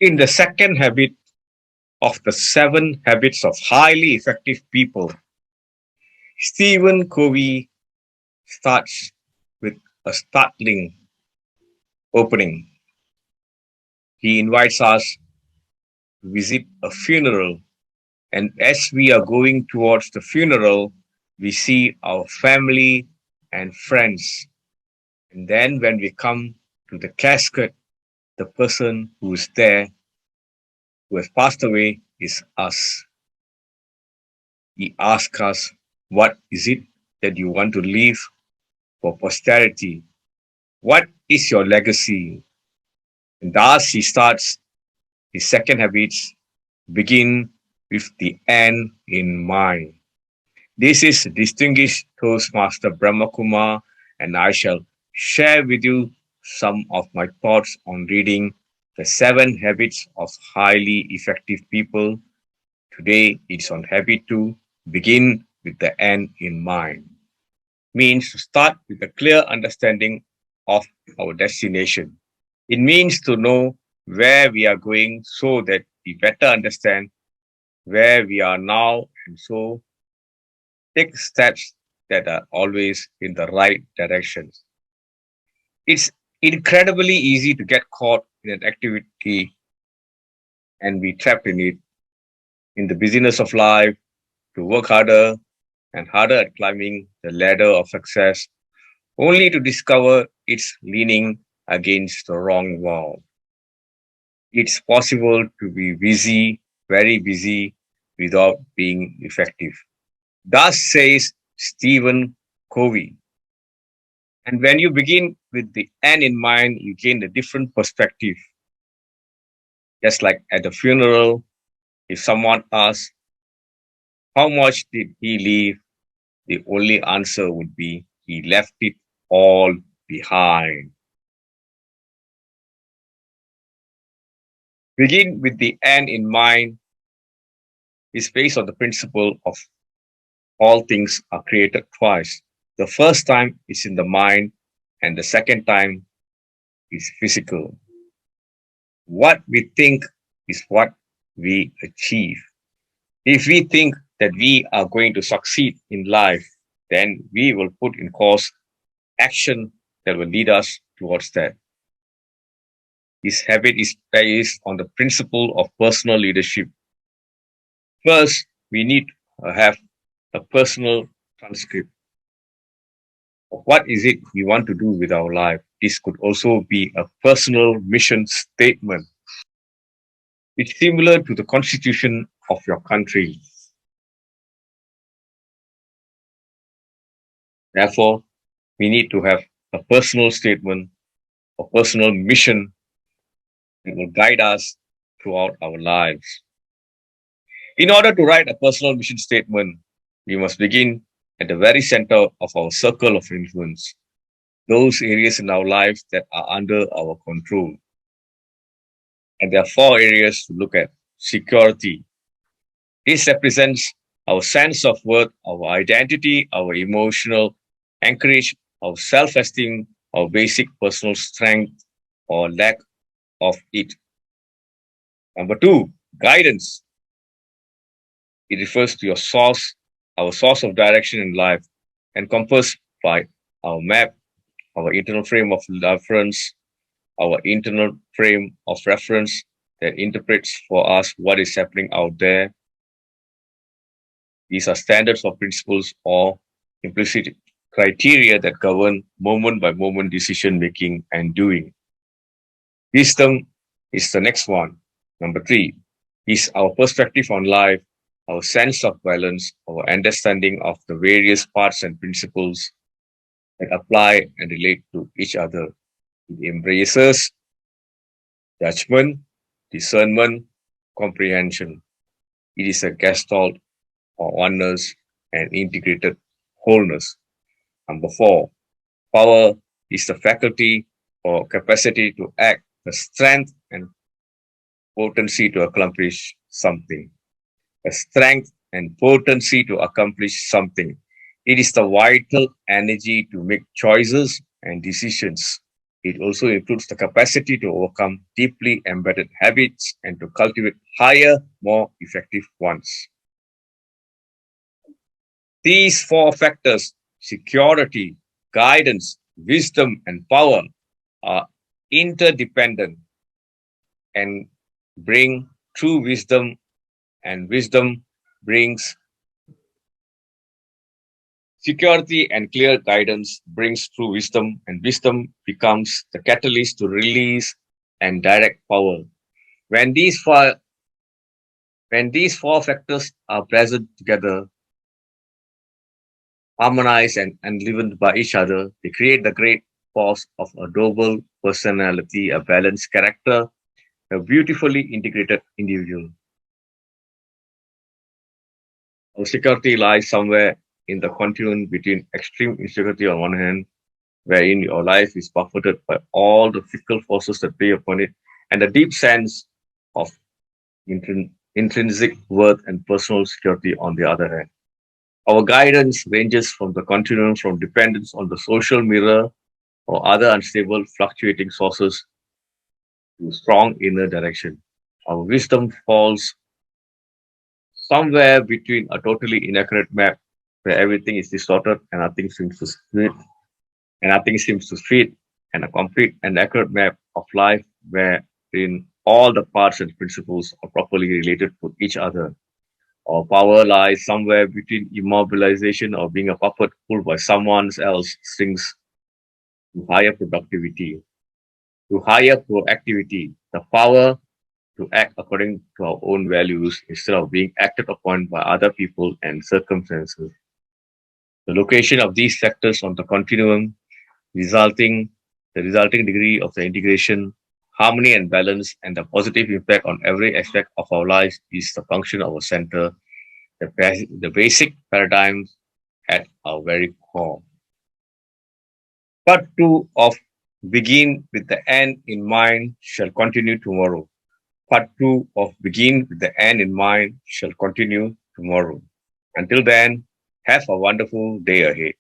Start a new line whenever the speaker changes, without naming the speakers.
In the second habit of the 7 habits of highly effective people, Stephen Covey starts with a startling opening. He invites us to visit a funeral, and as we are going towards the funeral, we see our family and friends. And then when we come to the casket, the person who is there, who has passed away, is us. He asks us, what is it that you want to leave for posterity? What is your legacy? And thus he starts his second habits, begin with the end in mind. This is distinguished Toastmaster Brahmakumar, and I shall share with you some of my thoughts on reading the 7 habits of highly effective people. Today it's on habit 2, begin with the end in mind. Means to start with a clear understanding of our destination. It means to know where we are going so that we better understand where we are now and so take steps that are always in the right direction. It's incredibly easy to get caught in an activity and be trapped in it, in the busyness of life, to work harder and harder at climbing the ladder of success, only to discover it's leaning against the wrong wall. It's possible to be busy, very busy, without being effective. Thus says Stephen Covey. And when you begin with the end in mind, you gain a different perspective. Just like at a funeral, if someone asks, how much did he leave? The only answer would be, he left it all behind. Begin with the end in mind is based on the principle of all things are created twice. The first time is in the mind, and the second time is physical. What we think is what we achieve. If we think that we are going to succeed in life, then we will put in course action that will lead us towards that. This habit is based on the principle of personal leadership. First, we need to have a personal transcript of what is it we want to do with our life. This could also be a personal mission statement. It's similar to the constitution of your country. Therefore, we need to have a personal statement, a personal mission that will guide us throughout our lives. In order to write a personal mission statement, we must begin at the very center of our circle of influence, those areas in our lives that are under our control. And there are 4 areas to look at. Security. This represents our sense of worth, our identity, our emotional anchorage, our self esteem, our basic personal strength or lack of it. Number 2, guidance. It refers to your source, our source of direction in life, encompassed by our map, our internal frame of reference, our internal frame of reference that interprets for us what is happening out there. These are standards or principles or implicit criteria that govern moment by moment decision making and doing. Wisdom is the next one. Number 3 is our perspective on life, our sense of balance, our understanding of the various parts and principles that apply and relate to each other. It embraces judgment, discernment, comprehension. It is a gestalt or oneness and integrated wholeness. Number 4, power is the faculty or capacity to act, the strength and potency to accomplish something. A strength and potency to accomplish something. It is the vital energy to make choices and decisions. It also includes the capacity to overcome deeply embedded habits and to cultivate higher, more effective ones. These four factors, security, guidance, wisdom, and power, are interdependent and bring true wisdom, and wisdom brings security, and clear guidance brings true wisdom, and wisdom becomes the catalyst to release and direct power. When these four factors are present together, harmonized and lived by each other, they create the great force of a noble personality, a balanced character, a beautifully integrated individual. Our security lies somewhere in the continuum between extreme insecurity on one hand, wherein your life is buffeted by all the fickle forces that play upon it, and a deep sense of intrinsic worth and personal security on the other hand. Our guidance ranges from the continuum from dependence on the social mirror or other unstable, fluctuating sources to strong inner direction. Our wisdom falls somewhere between a totally inaccurate map where everything is distorted and nothing seems to fit, and a complete and accurate map of life wherein all the parts and principles are properly related to each other. Our power lies somewhere between immobilization or being a puppet pulled by someone else's strings to higher productivity, to higher proactivity, the power to act according to our own values instead of being acted upon by other people and circumstances. The location of these sectors on the continuum, resulting the resulting degree of the integration, harmony and balance, and the positive impact on every aspect of our lives is the function of a center, the basic paradigm at our very core. Part two of Begin with the End in Mind shall continue tomorrow. Part two of Begin with the End in Mind shall continue tomorrow. Until then, have a wonderful day ahead.